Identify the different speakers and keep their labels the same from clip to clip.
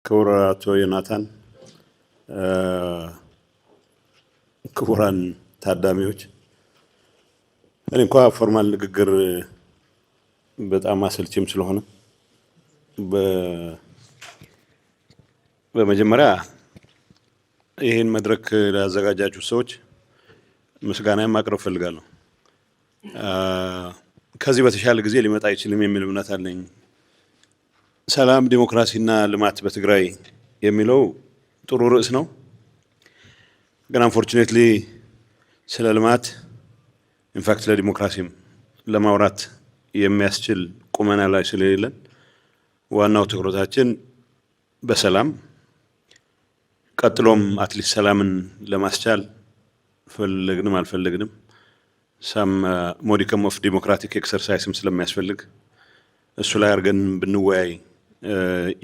Speaker 1: ክቡር አቶ ዮናታን፣ ክቡራን ታዳሚዎች፣ እኔ እንኳን ፎርማል ንግግር በጣም አሰልችም ስለሆነ በመጀመሪያ ይህን መድረክ ላዘጋጃችሁ ሰዎች ምስጋናዬን ማቅረብ ፈልጋለሁ። ከዚህ በተሻለ ጊዜ ሊመጣ አይችልም የሚል እምነት አለኝ። ሰላም ዲሞክራሲና ልማት በትግራይ የሚለው ጥሩ ርዕስ ነው። ግን አንፎርቹኔትሊ ስለ ልማት ኢንፋክት ለዲሞክራሲም ለማውራት የሚያስችል ቁመና ላይ ስለሌለን ዋናው ትኩረታችን በሰላም ቀጥሎም አትሊስት ሰላምን ለማስቻል ፈለግንም አልፈለግንም ሳም ሞዲከም ኦፍ ዲሞክራቲክ ኤክሰርሳይስም ስለሚያስፈልግ እሱ ላይ አድርገን ብንወያይ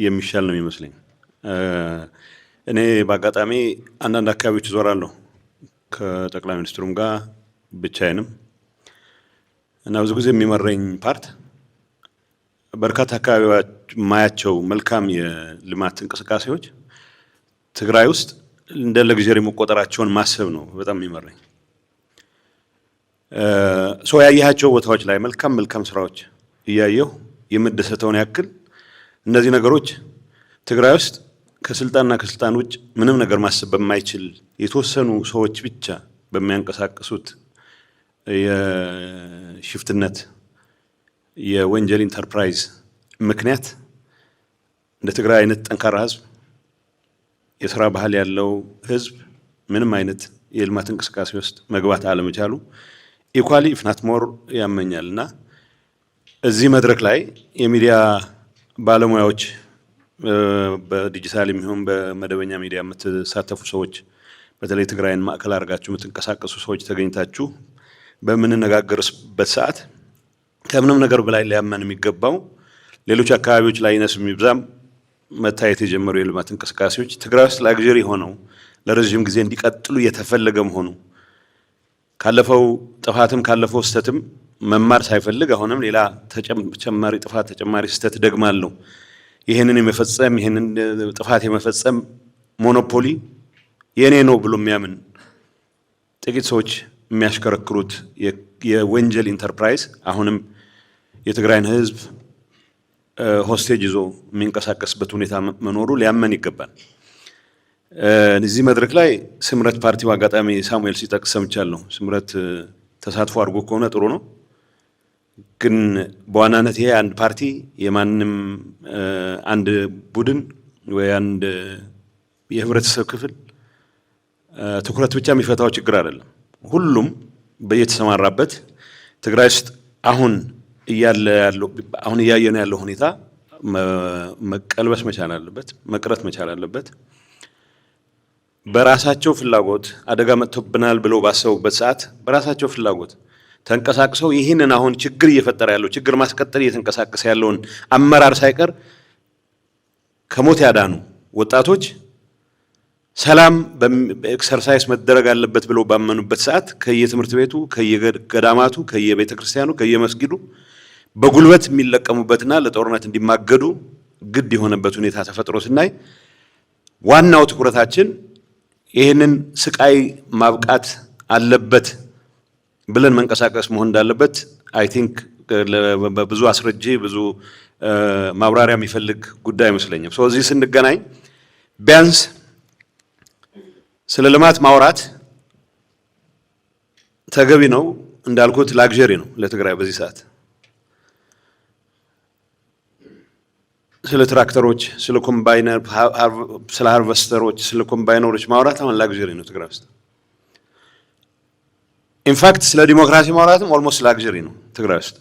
Speaker 1: የሚሻል ነው የሚመስለኝ። እኔ በአጋጣሚ አንዳንድ አካባቢዎች ዞራለሁ ከጠቅላይ ሚኒስትሩም ጋር ብቻዬንም እና ብዙ ጊዜ የሚመረኝ ፓርት በርካታ አካባቢዎች ማያቸው መልካም የልማት እንቅስቃሴዎች ትግራይ ውስጥ እንደ ለግዠሪ መቆጠራቸውን ማሰብ ነው በጣም የሚመረኝ። ሰው ያያቸው ቦታዎች ላይ መልካም ስራዎች እያየሁ የምደሰተውን ያክል እነዚህ ነገሮች ትግራይ ውስጥ ከስልጣን ውጭ ምንም ነገር ማሰብ በማይችል የተወሰኑ ሰዎች ብቻ በሚያንቀሳቅሱት የሽፍትነት የወንጀል ኢንተርፕራይዝ ምክንያት እንደ ትግራይ አይነት ጠንካራ ህዝብ የሥራ ባህል ያለው ህዝብ ምንም አይነት የልማት እንቅስቃሴ ውስጥ መግባት አለመቻሉ ኢኳሊ ኢፍ ናት ሞር ያመኛልና እዚህ መድረክ ላይ የሚዲያ ባለሙያዎች በዲጂታል የሚሆን በመደበኛ ሚዲያ የምትሳተፉ ሰዎች በተለይ ትግራይን ማዕከል አድርጋችሁ የምትንቀሳቀሱ ሰዎች ተገኝታችሁ በምንነጋገርበት ሰዓት ከምንም ነገር በላይ ሊያመን የሚገባው ሌሎች አካባቢዎች ላይ ይነስ የሚብዛም መታየት የጀመሩ የልማት እንቅስቃሴዎች ትግራይ ውስጥ ላግዠሪ ሆነው ለረጅም ጊዜ እንዲቀጥሉ የተፈለገ መሆኑ ካለፈው ጥፋትም ካለፈው ስተትም መማር ሳይፈልግ አሁንም ሌላ ተጨማሪ ጥፋት ተጨማሪ ስተት ደግማለሁ ይሄንን ጥፋት የመፈጸም ሞኖፖሊ የኔ ነው ብሎ የሚያምን ጥቂት ሰዎች የሚያሽከረክሩት የወንጀል ኢንተርፕራይዝ አሁንም የትግራይን ህዝብ ሆስቴጅ ይዞ የሚንቀሳቀስበት ሁኔታ መኖሩ ሊያመን ይገባል። እዚህ መድረክ ላይ ስምረት ፓርቲው አጋጣሚ ሳሙኤል ሲጠቅስ ሰምቻለሁ። ስምረት ተሳትፎ አድርጎ ከሆነ ጥሩ ነው። ግን በዋናነት ይሄ አንድ ፓርቲ የማንም አንድ ቡድን ወይ አንድ የህብረተሰብ ክፍል ትኩረት ብቻ የሚፈታው ችግር አይደለም። ሁሉም በየተሰማራበት ትግራይ ውስጥ አሁን እያየነው ያለው ሁኔታ መቀልበስ መቻል አለበት፣ መቅረት መቻል አለበት። በራሳቸው ፍላጎት አደጋ መጥቶብናል ብለው ባሰቡበት ሰዓት በራሳቸው ፍላጎት ተንቀሳቅሰው ይህንን አሁን ችግር እየፈጠረ ያለው ችግር ማስቀጠል እየተንቀሳቀሰ ያለውን አመራር ሳይቀር ከሞት ያዳኑ ወጣቶች ሰላም በኤክሰርሳይዝ መደረግ አለበት ብለው ባመኑበት ሰዓት ከየትምህርት ቤቱ ከየገዳማቱ ከየቤተ ክርስቲያኑ ከየመስጊዱ በጉልበት የሚለቀሙበትና ለጦርነት እንዲማገዱ ግድ የሆነበት ሁኔታ ተፈጥሮ ስናይ ዋናው ትኩረታችን ይህንን ስቃይ ማብቃት አለበት ብለን መንቀሳቀስ መሆን እንዳለበት አይ ቲንክ በብዙ አስረጂ ብዙ ማብራሪያ የሚፈልግ ጉዳይ አይመስለኝም። ስለዚህ ስንገናኝ ቢያንስ ስለ ልማት ማውራት ተገቢ ነው። እንዳልኩት ላግዠሪ ነው ለትግራይ በዚህ ሰዓት። ስለ ትራክተሮች፣ ስለ ኮምባይነር፣ ስለ ሃርቨስተሮች፣ ስለ ኮምባይነሮች ማውራት አሁን ላግዠሪ ነው ትግራይ ውስጥ። ኢንፋክት ስለ ዲሞክራሲ ማውራትም ኦልሞስት ላግዠሪ ነው ትግራይ ውስጥ።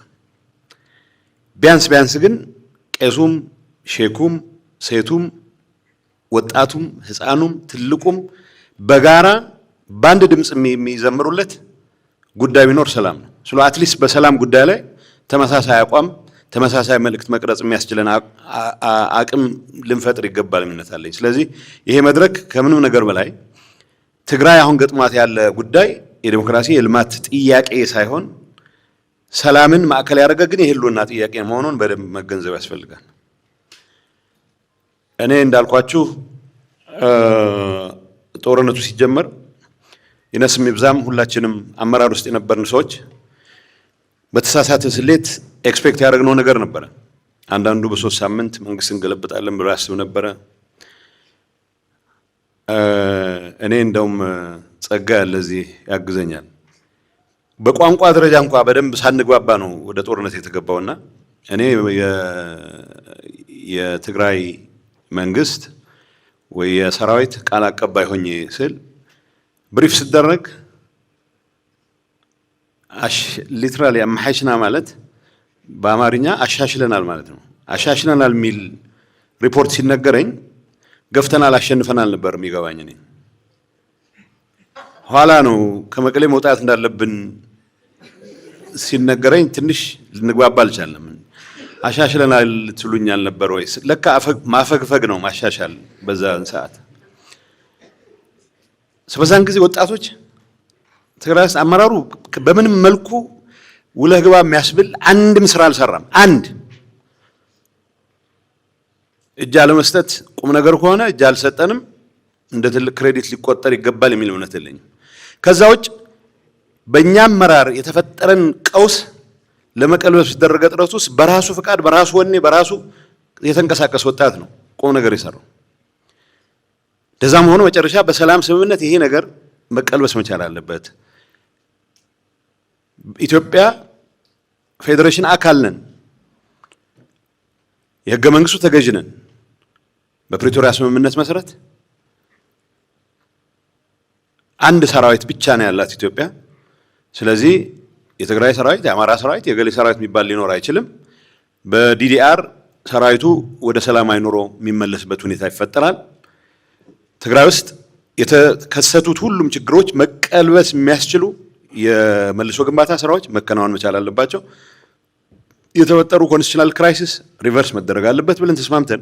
Speaker 1: ቢያንስ ግን ቄሱም፣ ሼኩም፣ ሴቱም፣ ወጣቱም፣ ህፃኑም፣ ትልቁም በጋራ በአንድ ድምጽ የሚዘምሩለት ጉዳይ ቢኖር ሰላም ነው። ስለ አትሊስት በሰላም ጉዳይ ላይ ተመሳሳይ አቋም ተመሳሳይ መልእክት መቅረጽ የሚያስችለን አቅም ልንፈጥር ይገባል እምነት አለኝ። ስለዚህ ይሄ መድረክ ከምንም ነገር በላይ ትግራይ አሁን ገጥሟት ያለ ጉዳይ የዲሞክራሲ የልማት ጥያቄ ሳይሆን ሰላምን ማዕከል ያደረገ ግን የህልውና ጥያቄ መሆኑን በደንብ መገንዘብ ያስፈልጋል። እኔ እንዳልኳችሁ ጦርነቱ ሲጀመር ይነስም ይብዛም ሁላችንም አመራር ውስጥ የነበርን ሰዎች በተሳሳተ ስሌት ኤክስፔክት ያደረግነው ነገር ነበረ። አንዳንዱ በ3 ሳምንት መንግስትን ገለብጣለን ብሎ ያስብ ነበረ። እኔ እንደውም ጸጋ ያለዚህ ያግዘኛል። በቋንቋ ደረጃ እንኳን በደንብ ሳንግባባ ነው ወደ ጦርነት የተገባውና እኔ የትግራይ መንግስት ወይ የሰራዊት ቃል አቀባይ ሆኜ ስል ብሪፍ ሲደረግ ሊትራሊ አማሐሽና ማለት በአማርኛ አሻሽለናል ማለት ነው። አሻሽለናል ሚል ሪፖርት ሲነገረኝ ገፍተናል አሸንፈናል ነበር የሚገባኝ። እኔ ኋላ ነው ከመቀሌ መውጣት እንዳለብን ሲነገረኝ ትንሽ ልንግባባ አልቻለም። አሻሽለናል ትሉኛል ነበር ወይ? ለካ ማፈግፈግ ነው ማሻሻል በዛን ሰዓት። በዛን ጊዜ ወጣቶች ትግራይ አመራሩ በምንም መልኩ ውለህ ግባ የሚያስብል አንድም ስራ አልሰራም። አንድ እጅ አለመስጠት ቁም ነገር ከሆነ እጅ አልሰጠንም እንደ ትልቅ ክሬዲት ሊቆጠር ይገባል የሚል እምነት የለኝም። ከዛ ውጭ በእኛ አመራር የተፈጠረን ቀውስ ለመቀልበስ ሲደረገ ጥረት ውስጥ በራሱ ፍቃድ በራሱ ወኔ በራሱ የተንቀሳቀስ ወጣት ነው ቁም ነገር የሰራው። እንደዛም ሆኖ መጨረሻ በሰላም ስምምነት ይሄ ነገር መቀልበስ መቻል አለበት። ኢትዮጵያ ፌዴሬሽን አካል ነን፣ የህገ መንግስቱ ተገዥ ነን። በፕሪቶሪያ ስምምነት መሰረት አንድ ሰራዊት ብቻ ነው ያላት ኢትዮጵያ። ስለዚህ የትግራይ ሰራዊት፣ የአማራ ሰራዊት፣ የገሌ ሰራዊት የሚባል ሊኖር አይችልም። በዲዲአር ሰራዊቱ ወደ ሰላማዊ ኑሮ የሚመለስበት ሁኔታ ይፈጠራል። ትግራይ ውስጥ የተከሰቱት ሁሉም ችግሮች መቀልበስ የሚያስችሉ የመልሶ ግንባታ ስራዎች መከናወን መቻል አለባቸው። የተፈጠሩ ኮንስቲቱሽናል ክራይሲስ ሪቨርስ መደረግ አለበት ብለን ተስማምተን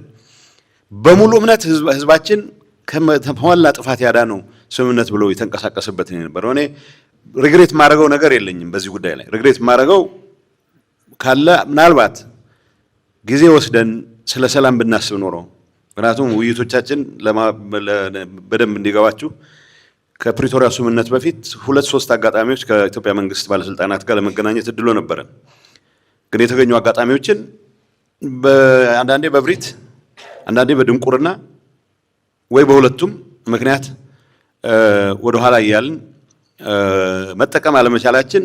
Speaker 1: በሙሉ እምነት ህዝባችን ከሞላ ጥፋት ያዳነው ስምምነት ብሎ የተንቀሳቀሰበት ነው የነበረው። እኔ ሪግሬት ማድረገው ነገር የለኝም በዚህ ጉዳይ ላይ። ሪግሬት ማድረገው ካለ ምናልባት ጊዜ ወስደን ስለ ሰላም ብናስብ ኖሮ፣ ምክንያቱም ውይይቶቻችን በደንብ እንዲገባችሁ ከፕሪቶሪያ ስምምነት በፊት 2-3 አጋጣሚዎች ከኢትዮጵያ መንግስት ባለስልጣናት ጋር ለመገናኘት እድሎ ነበረን። ግን የተገኙ አጋጣሚዎችን አንዳንዴ በብሪት አንዳንዴ በድንቁርና ወይ በሁለቱም ምክንያት ወደ ኋላ እያልን መጠቀም አለመቻላችን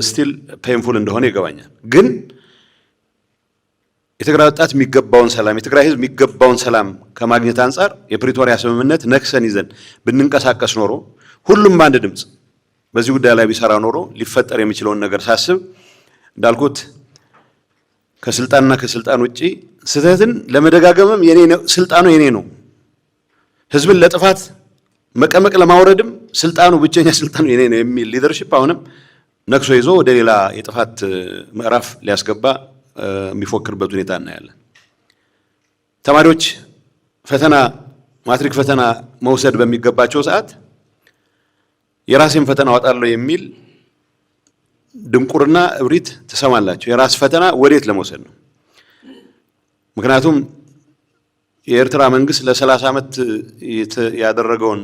Speaker 1: ስቲል ፔንፉል እንደሆነ ይገባኛል። ግን የትግራይ ወጣት የሚገባውን ሰላም፣ የትግራይ ህዝብ የሚገባውን ሰላም ከማግኘት አንጻር የፕሪቶሪያ ስምምነት ነክሰን ይዘን ብንንቀሳቀስ ኖሮ ሁሉም በአንድ ድምፅ በዚህ ጉዳይ ላይ ቢሰራ ኖሮ ሊፈጠር የሚችለውን ነገር ሳስብ እንዳልኩት ከስልጣንና ከስልጣን ውጪ ስህተትን ለመደጋገምም ስልጣኑ የኔ ነው፣ ህዝብን ለጥፋት መቀመቅ ለማውረድም ስልጣኑ ብቸኛ ስልጣኑ የኔ ነው የሚል ሊደርሺፕ አሁንም ነክሶ ይዞ ወደ ሌላ የጥፋት ምዕራፍ ሊያስገባ የሚፎክርበት ሁኔታ እናያለን። ተማሪዎች ፈተና ማትሪክ ፈተና መውሰድ በሚገባቸው ሰዓት የራሴን ፈተና አወጣለሁ የሚል ድንቁርና እብሪት ትሰማላችሁ። የራስ ፈተና ወዴት ለመውሰድ ነው? ምክንያቱም የኤርትራ መንግስት ለ30 ዓመት ያደረገውን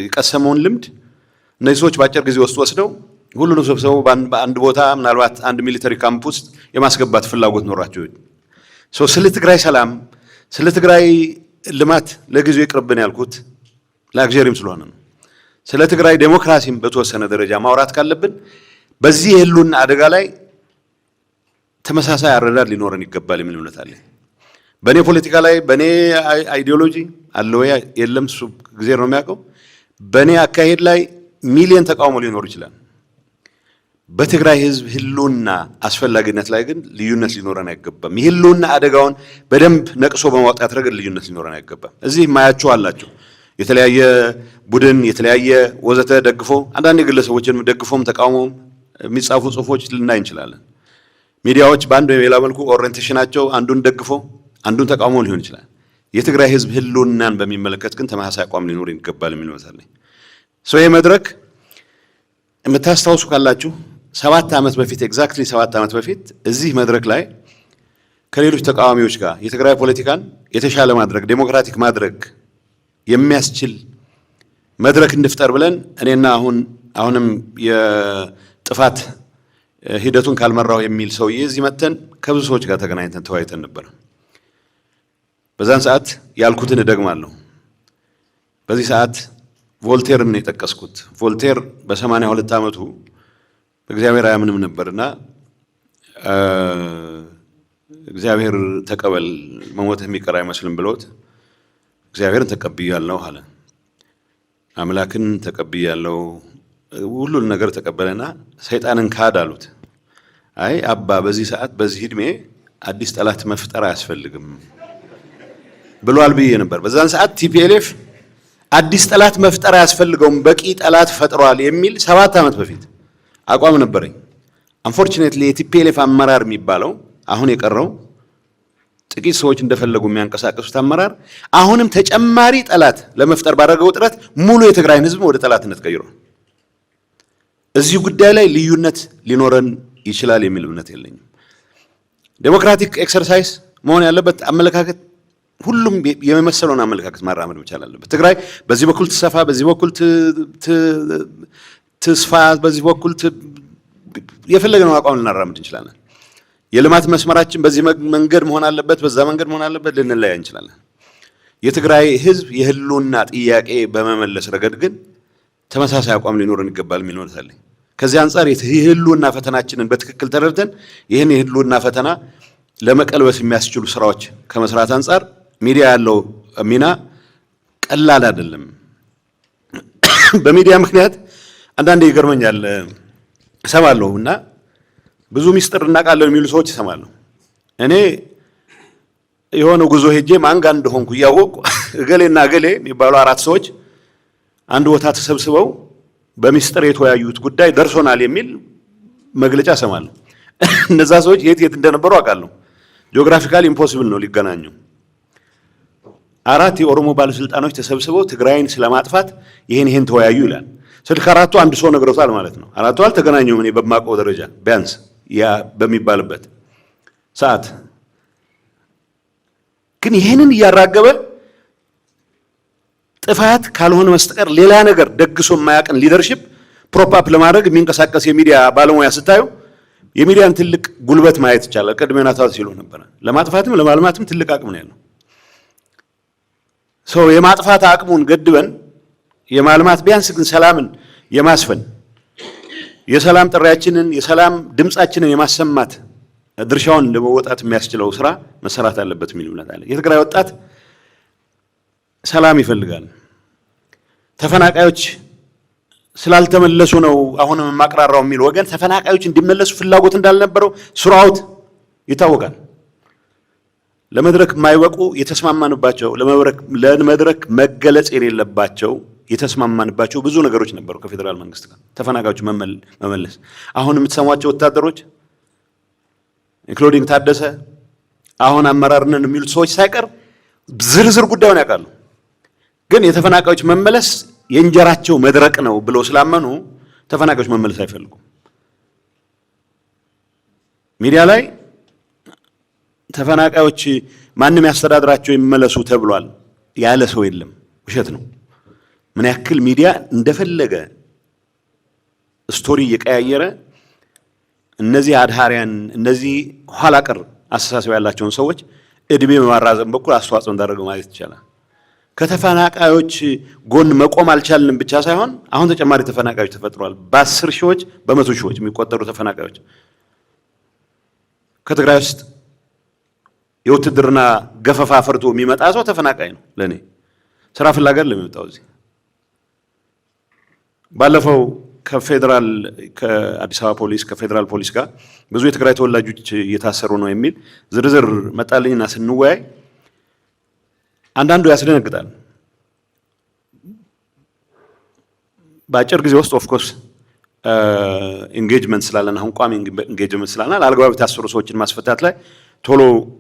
Speaker 1: የቀሰመውን ልምድ እነዚህ ሰዎች በአጭር ጊዜ ውስጥ ወስደው ሁሉንም ሰብስበው በአንድ ቦታ ምናልባት አንድ ሚሊተሪ ካምፕ ውስጥ የማስገባት ፍላጎት ኖራቸው ስለ ትግራይ ሰላም፣ ስለ ትግራይ ልማት ለጊዜው ይቅርብን ያልኩት ላግዠሪም ስለሆነ ነው። ስለ ትግራይ ዴሞክራሲም በተወሰነ ደረጃ ማውራት ካለብን በዚህ የህልውና አደጋ ላይ ተመሳሳይ አረዳድ ሊኖረን ይገባል የሚል እምነት አለኝ። በእኔ ፖለቲካ ላይ በእኔ አይዲዮሎጂ አለ ወይ የለም እሱ ጊዜ ነው የሚያውቀው። በእኔ አካሄድ ላይ ሚሊዮን ተቃውሞ ሊኖር ይችላል። በትግራይ ህዝብ ህልውና አስፈላጊነት ላይ ግን ልዩነት ሊኖረን አይገባም። የህልውና አደጋውን በደንብ ነቅሶ በማውጣት ረገድ ልዩነት ሊኖረን አይገባም። እዚህ ማያችሁ አላችሁ የተለያየ ቡድን የተለያየ ወዘተ ደግፎ አንዳንድ ግለሰቦችን ደግፎም ተቃውሞም የሚጻፉ ጽሁፎች ልናይ እንችላለን። ሚዲያዎች በአንድ ወይ በሌላ መልኩ ኦሪየንቴሽናቸው አንዱን ደግፎ አንዱን ተቃውሞ ሊሆን ይችላል። የትግራይ ህዝብ ህልውናን በሚመለከት ግን ተመሳሳይ አቋም ሊኖር ይገባል የሚል መሰለኝ። ይሄ መድረክ የምታስታውሱ ካላችሁ 7 ዓመት በፊት ኤግዛክትሊ 7 ዓመት በፊት እዚህ መድረክ ላይ ከሌሎች ተቃዋሚዎች ጋር የትግራይ ፖለቲካን የተሻለ ማድረግ ዴሞክራቲክ ማድረግ የሚያስችል መድረክ እንድፍጠር ብለን እኔና አሁንም የጥፋት ሂደቱን ካልመራው የሚል ሰውዬ እዚህ መተን ከብዙ ሰዎች ጋር ተገናኝተን ተወያይተን ነበር። በዛን ሰዓት ያልኩትን እደግማለሁ። በዚህ ሰዓት ቮልቴርን ነው የጠቀስኩት። ቮልቴር በ82 ዓመቱ በእግዚአብሔር አያምንም ነበርና እግዚአብሔር ተቀበል መሞት የሚቀር አይመስልም ብሎት እግዚአብሔርን ተቀብያለሁ አለ። አምላክን ተቀብያለሁ ሁሉን ነገር ተቀበለና ሰይጣንን ካድ አሉት። አይ አባ በዚህ ሰዓት በዚህ እድሜ አዲስ ጠላት መፍጠር አያስፈልግም ብሏል ብዬ ነበር። በዛን ሰዓት ቲፒኤልኤፍ አዲስ ጠላት መፍጠር አያስፈልገውም በቂ ጠላት ፈጥሯል የሚል 7 ዓመት በፊት አቋም ነበረኝ። አንፎርቹኔትሊ የቲፒኤልኤፍ አመራር የሚባለው አሁን የቀረው ጥቂት ሰዎች እንደፈለጉ የሚያንቀሳቀሱት አመራር አሁንም ተጨማሪ ጠላት ለመፍጠር ባደረገው ጥረት ሙሉ የትግራይን ሕዝብ ወደ ጠላትነት ቀይሯል። እዚህ ጉዳይ ላይ ልዩነት ሊኖረን ይችላል የሚል እምነት የለኝም። ዴሞክራቲክ ኤክሰርሳይዝ መሆን ያለበት አመለካከት ሁሉም የመሰለውን አመለካከት ማራመድ መቻል አለበት። ትግራይ በዚህ በኩል ትሰፋ፣ በዚህ በኩል ትስፋ፣ በዚህ በኩል የፈለገነው አቋም ልናራምድ እንችላለን። የልማት መስመራችን በዚህ መንገድ መሆን አለበት፣ በዛ መንገድ መሆን አለበት ልንለያ እንችላለን። የትግራይ ህዝብ የህልውና ጥያቄ በመመለስ ረገድ ግን ተመሳሳይ አቋም ሊኖረን ይገባል የሚል እምነት አለኝ። ከዚህ አንጻር የህልውና ፈተናችንን በትክክል ተረድተን ይህን የህልውና ፈተና ለመቀልበስ የሚያስችሉ ስራዎች ከመስራት አንጻር ሚዲያ ያለው ሚና ቀላል አይደለም። በሚዲያ ምክንያት አንዳንዴ ይገርመኛል እሰማለሁ እና ብዙ ሚስጥር እናውቃለን የሚሉ ሰዎች እሰማለሁ። እኔ የሆነ ጉዞ ሄጄ ማን ጋር እንደሆንኩ እያወቅሁ እገሌና እገሌ የሚባሉ 4 ሰዎች አንድ ቦታ ተሰብስበው በሚስጥር የተወያዩት ጉዳይ ደርሶናል የሚል መግለጫ እሰማለሁ። እነዛ ሰዎች የት እንደነበሩ አውቃለሁ። ጂኦግራፊካሊ ኢምፖሲብል ነው ሊገናኙ። 4 የኦሮሞ ባለስልጣኖች ተሰብስበው ትግራይን ስለማጥፋት ይሄን ተወያዩ ይላል። ስልክ 4ቱ አንድ ሰው ነግሮታል ማለት ነው። 4ቱ አልተገናኙም። እኔ በማውቀው ደረጃ ቢያንስ ያ በሚባልበት ሰዓት ግን ይሄንን እያራገበ ጥፋት ካልሆነ መስጠር ሌላ ነገር ደግሶ የማያውቅን ሊደርሺፕ ፕሮፓፕ ለማድረግ የሚንቀሳቀስ የሚዲያ ባለሙያ ስታዩ የሚዲያን ትልቅ ጉልበት ማየት ይቻላል። ቀድሜና ታውት ሲሉ ነበር። ለማጥፋትም ለማልማትም ትልቅ አቅም ነው ያለው። ሰው የማጥፋት አቅሙን ገድበን የማልማት ቢያንስ ግን ሰላምን የማስፈን የሰላም ጥሪያችንን የሰላም ድምጻችንን የማሰማት ድርሻውን ለመወጣት የሚያስችለው ስራ መሰራት አለበት የሚል እምነት አለ። የትግራይ ወጣት ሰላም ይፈልጋል። ተፈናቃዮች ስላልተመለሱ ነው አሁንም ማቅራራው የሚል ወገን ተፈናቃዮች እንዲመለሱ ፍላጎት እንዳልነበረው ሱራውት ይታወቃል። ለመድረክ የማይበቁ የተስማማንባቸው ለመድረክ መገለጽ የሌለባቸው የተስማማንባቸው ብዙ ነገሮች ነበሩ ከፌደራል መንግስት ጋር ተፈናቃዮች መመለስ። አሁን የምትሰሟቸው ወታደሮች ኢንክሉዲንግ ታደሰ አሁን አመራርነን የሚሉት ሰዎች ሳይቀር ዝርዝር ጉዳዩን ያውቃሉ። ግን የተፈናቃዮች መመለስ የእንጀራቸው መድረቅ ነው ብለው ስላመኑ ተፈናቃዮች መመለስ አይፈልጉም። ሚዲያ ላይ ተፈናቃዮች ማንም ያስተዳድራቸው ይመለሱ ተብሏል ያለ ሰው የለም። ውሸት ነው። ምን ያክል ሚዲያ እንደፈለገ ስቶሪ እየቀያየረ እነዚህ አድሃሪያን እነዚህ ኋላ ቀር አስተሳሰብ ያላቸውን ሰዎች እድሜ በማራዘም በኩል አስተዋጽኦ እንዳደረገው ማለት ይቻላል። ከተፈናቃዮች ጎን መቆም አልቻልንም ብቻ ሳይሆን አሁን ተጨማሪ ተፈናቃዮች ተፈጥሯል። በ10 ሺዎች በመቶ ሺዎች የሚቆጠሩ ተፈናቃዮች ከትግራይ ውስጥ የውትድርና ገፈፋ ፈርቶ የሚመጣ ሰው ተፈናቃይ ነው። ለኔ ስራ ፍላጎት ለሚመጣው እዚህ ባለፈው ከፌደራል ከአዲስ አበባ ፖሊስ ከፌደራል ፖሊስ ጋር ብዙ የትግራይ ተወላጆች እየታሰሩ ነው የሚል ዝርዝር መጣልኝና ስንወያይ አንዳንዱ ያስደነግጣል። በአጭር ጊዜ ውስጥ ኦፍ ኮርስ ኢንጌጅመንት ስላለን አሁን ቋሚ ኢንጌጅመንት ስላለን አልገባብ የታሰሩ ሰዎችን ማስፈታት ላይ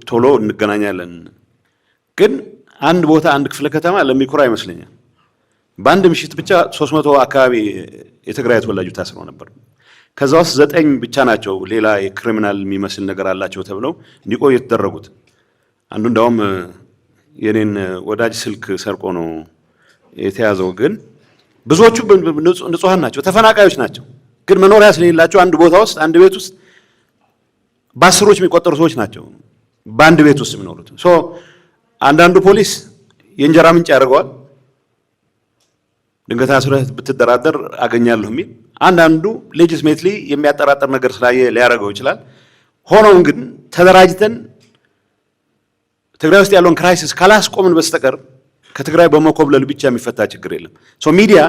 Speaker 1: ቶሎ እንገናኛለን። ግን አንድ ቦታ አንድ ክፍለ ከተማ ለሚኩራ ይመስለኛል በአንድ ምሽት ብቻ 300 አካባቢ የትግራይ ተወላጆች ታስረው ነበር። ከዛ ውስጥ 9 ብቻ ናቸው ሌላ የክሪሚናል የሚመስል ነገር አላቸው ተብለው እንዲቆዩ የተደረጉት። አንዱ እንዳውም የኔን ወዳጅ ስልክ ሰርቆ ነው የተያዘው። ግን ብዙዎቹ ንጹሃን ናቸው፣ ተፈናቃዮች ናቸው። ግን መኖሪያ ስለሌላቸው አንድ ቦታ ውስጥ አንድ ቤት ውስጥ በአስሮች የሚቆጠሩ ሰዎች ናቸው በአንድ ቤት ውስጥ የሚኖሩት። አንዳንዱ ፖሊስ የእንጀራ ምንጭ ያደርገዋል፣ ድንገት አስረህ ብትደራደር አገኛለሁ የሚል። አንዳንዱ ሌጂስሜትሊ የሚያጠራጥር ነገር ስላየ ሊያደርገው ይችላል። ሆኖም ግን ተደራጅተን ትግራይ ውስጥ ያለውን ክራይሲስ ካላስቆምን በስተቀር ከትግራይ በመኮብለል ብቻ የሚፈታ ችግር የለም። ሚዲያ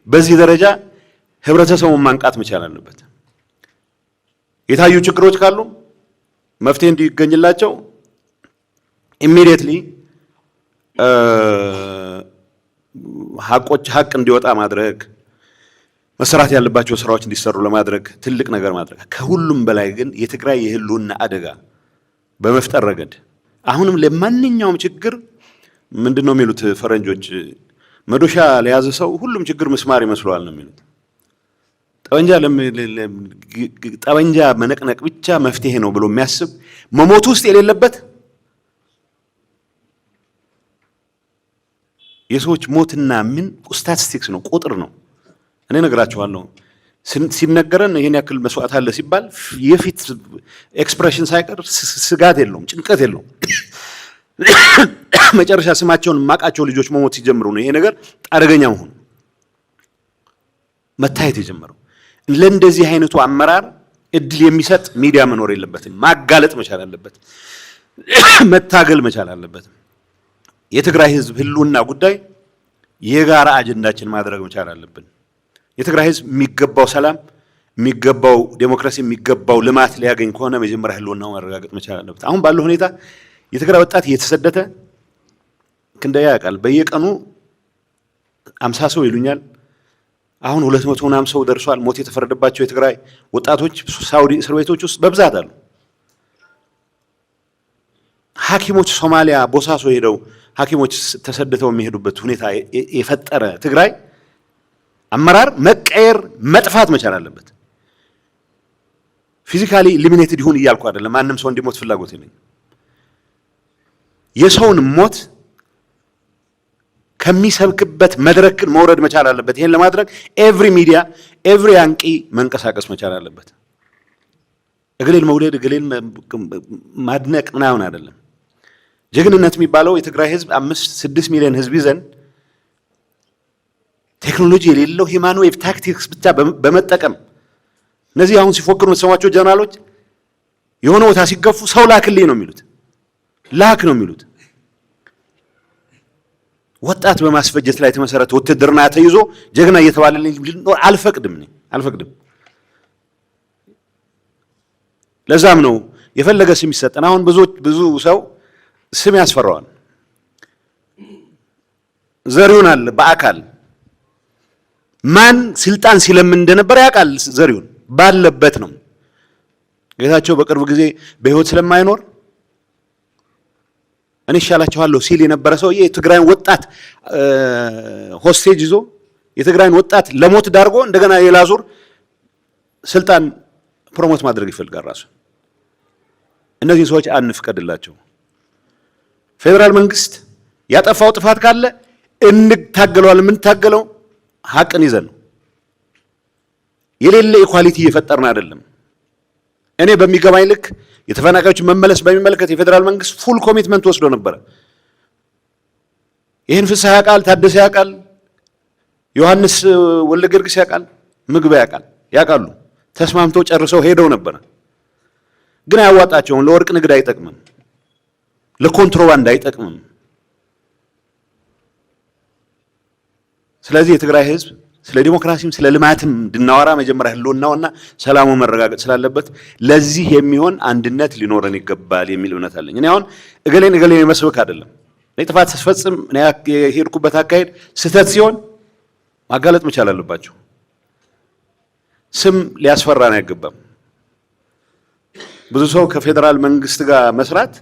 Speaker 1: በዚህ ደረጃ ህብረተሰቡን ማንቃት መቻል አለበት። የታዩ ችግሮች ካሉ መፍትሄ እንዲገኝላቸው ኢሚዲየትሊ ሀቅ እንዲወጣ ማድረግ፣ መሰራት ያለባቸው ስራዎች እንዲሰሩ ለማድረግ ትልቅ ነገር ማድረግ። ከሁሉም በላይ ግን የትግራይ የህልውና አደጋ በመፍጠር ረገድ አሁንም ለማንኛውም ችግር ምንድነው የሚሉት ፈረንጆች፣ መዶሻ ለያዘ ሰው ሁሉም ችግር ምስማር ይመስለዋል ነው የሚሉት። ጠበንጃ መነቅነቅ ብቻ መፍትሄ ነው ብሎ የሚያስብ መሞት ውስጥ የሌለበት የሰዎች ሞትና ምን ስታቲስቲክስ ነው፣ ቁጥር ነው። እኔ ነግራችኋለሁ፣ ሲነገረን ይሄን ያክል መስዋዕት አለ ሲባል የፊት ኤክስፕሬሽን ሳይቀር ስጋት የለውም፣ ጭንቀት የለውም። መጨረሻ ስማቸውን ማቃቸው ልጆች መሞት ሲጀምሩ ነው ይሄ ነገር አደገኛ መሆኑ መታየት የጀመረው። ለእንደዚህ አይነቱ አመራር እድል የሚሰጥ ሚዲያ መኖር የለበትም። ማጋለጥ መቻል አለበት፣ መታገል መቻል አለበት። የትግራይ ህዝብ ህልውና ጉዳይ የጋራ አጀንዳችን ማድረግ መቻል አለብን። የትግራይ ህዝብ የሚገባው ሰላም፣ የሚገባው ዴሞክራሲ፣ የሚገባው ልማት ሊያገኝ ከሆነ መጀመሪያ ህልውናው ማረጋገጥ መቻል አለበት። አሁን ባለው ሁኔታ የትግራይ ወጣት እየተሰደተ ክንደያ ያውቃል። በየቀኑ 50 ሰው ይሉኛል። አሁን 200 ምናምን ሰው ደርሷል። ሞት የተፈረደባቸው የትግራይ ወጣቶች ሳውዲ እስር ቤቶች ውስጥ በብዛት አሉ። ሐኪሞች ሶማሊያ ቦሳሶ ሄደው ሐኪሞች ተሰደተው የሚሄዱበት ሁኔታ የፈጠረ ትግራይ አመራር መቀየር መጥፋት መቻል አለበት። ፊዚካሊ ኢሊሚኔትድ ይሁን እያልኩ አይደለም። ማንም ሰው እንዲሞት ፍላጎት የለኝም። የሰውን ሞት ከሚሰብክበት መድረክ መውረድ መቻል አለበት። ይሄን ለማድረግ ኤቭሪ ሚዲያ ኤቭሪ አንቂ መንቀሳቀስ መቻል አለበት። እግሌን መውደድ እግሌን ማድነቅ ምናምን አይደለም። ጀግንነት የሚባለው የትግራይ ህዝብ 5-6 ሚሊዮን ህዝብ ይዘን ቴክኖሎጂ የሌለው ሂማን ዌቭ ታክቲክስ ብቻ በመጠቀም እነዚህ አሁን ሲፎክሩ የምትሰሟቸው ጀነራሎች የሆነ ቦታ ሲገፉ ሰው ላክልኝ ነው የሚሉት፣ ላክ ነው የሚሉት። ወጣት በማስፈጀት ላይ የተመሰረተ ውትድርና ተይዞ ጀግና እየተባለልኝ አልፈቅድም። ለዛም ነው የፈለገ ስም ይሰጠን። አሁን ብዙ ሰው ስም ያስፈራዋል። ዘሪሁን አለ በአካል ማን ስልጣን ሲለምን እንደነበር ያውቃል። ዘሪሁን ባለበት ነው። ጌታቸው በቅርብ ጊዜ በህይወት ስለማይኖር እኔ ይሻላችኋለሁ ሲል የነበረ ሰውዬ የትግራይን ወጣት ሆስቴጅ ይዞ የትግራይን ወጣት ለሞት ዳርጎ እንደገና ሌላ ዙር ስልጣን ፕሮሞት ማድረግ ይፈልጋል ራሱ። እነዚህ ሰዎች አንፍቀድላቸው። ፌደራል መንግስት ያጠፋው ጥፋት ካለ እንታገለዋለን። የምንታገለው ሀቅን ይዘን ነው። የሌለ ኢኳሊቲ እየፈጠርን አይደለም። እኔ በሚገባኝ ልክ የተፈናቃዮችን መመለስ በሚመለከት የፌደራል መንግስት ፉል ኮሚትመንት ወስዶ ነበረ። ይህን ፍስሐ ያውቃል፣ ታደሰ ያውቃል፣ ዮሐንስ ወልደ ጊዮርጊስ ያውቃል፣ ምግብ ያውቃሉ። ተስማምተው ጨርሰው ሄደው ነበረ። ግን አያዋጣቸውም። ለወርቅ ንግድ አይጠቅምም፣ ለኮንትሮባንድ አይጠቅምም። ስለዚህ የትግራይ ህዝብ ስለ ዲሞክራሲም ስለ ልማትም እንድናወራ መጀመሪያ ህልውናውና ሰላሙ መረጋገጥ ስላለበት ለዚህ የሚሆን አንድነት ሊኖረን ይገባል የሚል እምነት አለኝ። እኔ አሁን እገሌን መስበክ አይደለም። እኔ ጥፋት ስፈጽም እኔ የሄድኩበት አካሄድ ስህተት ሲሆን ማጋለጥ መቻል አለባቸው። ስም ሊያስፈራን አይገባም። ብዙ ሰው ከፌደራል መንግስት ጋር መስራት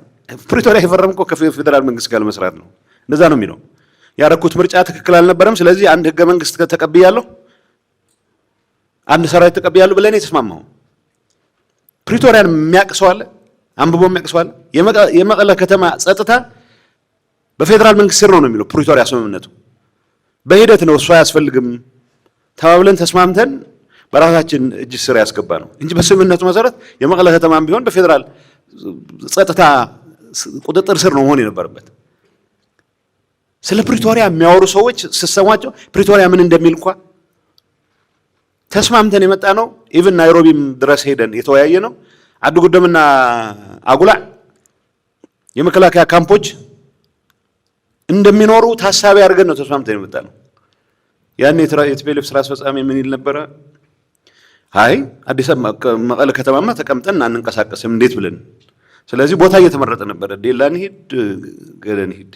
Speaker 1: ፕሪቶሪያ የፈረምከው ከፌደራል መንግስት ጋር መስራት ነው። እንደዛ ነው የሚለው። ያረኩት ምርጫ ትክክል አልነበረም፣ ስለዚህ አንድ ህገ መንግስት ተቀብያለሁ። አንድ ሰራዊት ተቀበያለሁ ብለን የተስማማው ፕሪቶሪያን የሚያቅሰው አለ አንብቦ የሚያቅሰው አለ የመቀለ ከተማ ጸጥታ በፌደራል መንግስት ስር ነው የሚለው ፕሪቶሪያ ስምምነቱ በሂደት ነው እሱ አያስፈልግም ተባብለን ተስማምተን በራሳችን እጅ ስር ያስገባ ነው እንጂ በስምምነቱ መሰረት የመቀለ ከተማም ቢሆን በፌደራል ጸጥታ ቁጥጥር ስር ነው መሆን የነበረበት ስለ ፕሪቶሪያ የሚያወሩ ሰዎች ሲሰማቸው ፕሪቶሪያ ምን እንደሚል እንኳን ተስማምተን የመጣ ነው ኢቭን ናይሮቢም ድረስ ሄደን የተወያየ ነው አዱ ጉደምና አጉላ የመከላከያ ካምፖች እንደሚኖሩ ታሳቢ አድርገን ነው ተስማምተን የመጣ ነው ያን የትፔልፍ ስራ አስፈጻሚ ምን ይል ነበር አይ አዲስ መቀለ ከተማማ ተቀምጠን አንንቀሳቀስም እንዴት ብለን ስለዚህ ቦታ እየተመረጠ ነበር ዴላን ሄድ ገለን ሄድ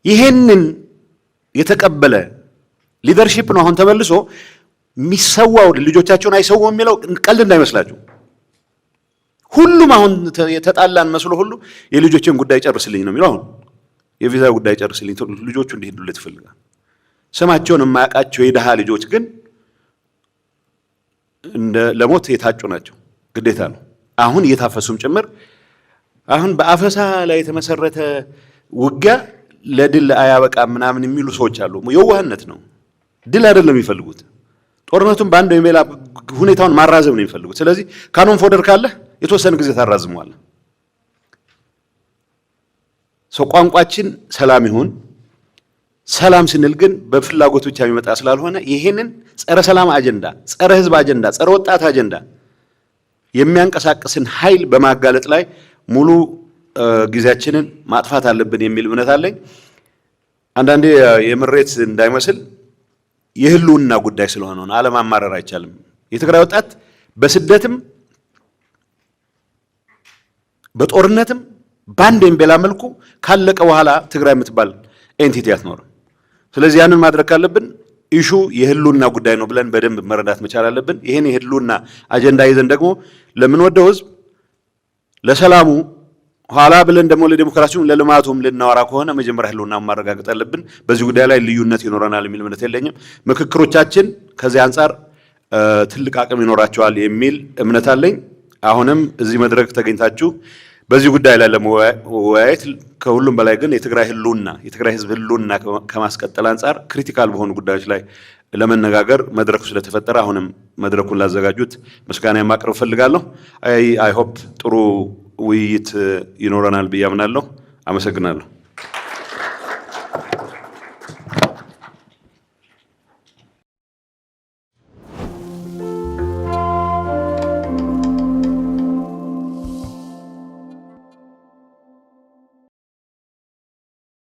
Speaker 1: ይሄንን የተቀበለ ሊደርሺፕ ነው አሁን ተመልሶ ሚሰዋው ልጆቻቸውን አይሰውም የሚለው ቀልድ እንዳይመስላችሁ ሁሉም አሁን የተጣላን መስሎ ሁሉ የልጆችን ጉዳይ ጨርስልኝ ነው የሚለው አሁን የቪዛ ጉዳይ ጨርስልኝ ልጆቹ እንዲሄዱለት ይፈልጋል ስማቸውን የማያውቃቸው የደሃ ልጆች ግን እንደ ለሞት የታጩ ናቸው ግዴታ ነው አሁን እየታፈሱም ጭምር አሁን በአፈሳ ላይ የተመሰረተ ውጊያ ለድል አያበቃም ምናምን የሚሉ ሰዎች አሉ የዋህነት ነው ድል አይደለም የሚፈልጉት ጦርነቱን ባንድ ወይም ሁኔታውን ማራዘም ነው የሚፈልጉት ስለዚህ ካኖን ፎደር ካለ የተወሰነ ጊዜ ታራዝመዋል ሰው ቋንቋችን ሰላም ይሁን ሰላም ስንል ግን በፍላጎት ብቻ የሚመጣ ስላልሆነ ይሄንን ጸረ ሰላም አጀንዳ ጸረ ህዝብ አጀንዳ ጸረ ወጣት አጀንዳ የሚያንቀሳቅስን ኃይል በማጋለጥ ላይ ሙሉ ጊዜያችንን ማጥፋት አለብን የሚል እምነት አለኝ አንዳንዴ የምሬት እንዳይመስል የህልውና ጉዳይ ስለሆነ ነው ዓለም ማማረር አይቻልም የትግራይ ወጣት በስደትም በጦርነትም ባንዴም በላ መልኩ ካለቀ በኋላ ትግራይ የምትባል ኤንቲቲ አትኖርም ስለዚህ ያንን ማድረግ ካለብን ኢሹ የህልውና ጉዳይ ነው ብለን በደንብ መረዳት መቻል አለብን ይሄን የህልውና አጀንዳ ይዘን ደግሞ ለምን ወደው ህዝብ ለሰላሙ ኋላ ብለን ደግሞ ለዲሞክራሲውም ለልማቱም ልናወራ ከሆነ መጀመሪያ ህልውና ማረጋገጥ አለብን በዚህ ጉዳይ ላይ ልዩነት ይኖረናል የሚል እምነት የለኝም ምክክሮቻችን ከዚህ አንፃር ትልቅ አቅም ይኖራቸዋል የሚል እምነት አለኝ አሁንም እዚህ መድረክ ተገኝታችሁ በዚህ ጉዳይ ላይ ለመወያየት ከሁሉም በላይ ግን የትግራይ ህልውና የትግራይ ህዝብ ህልውና ከማስቀጠል አንፃር ክሪቲካል በሆኑ ጉዳዮች ላይ ለመነጋገር መድረኩ ስለተፈጠረ አሁንም መድረኩን ላዘጋጁት ምስጋና ማቅረብ ፈልጋለሁ አይ ሆፕ ጥሩ ውይይት ይኖረናል ብዬ አምናለሁ አመሰግናለሁ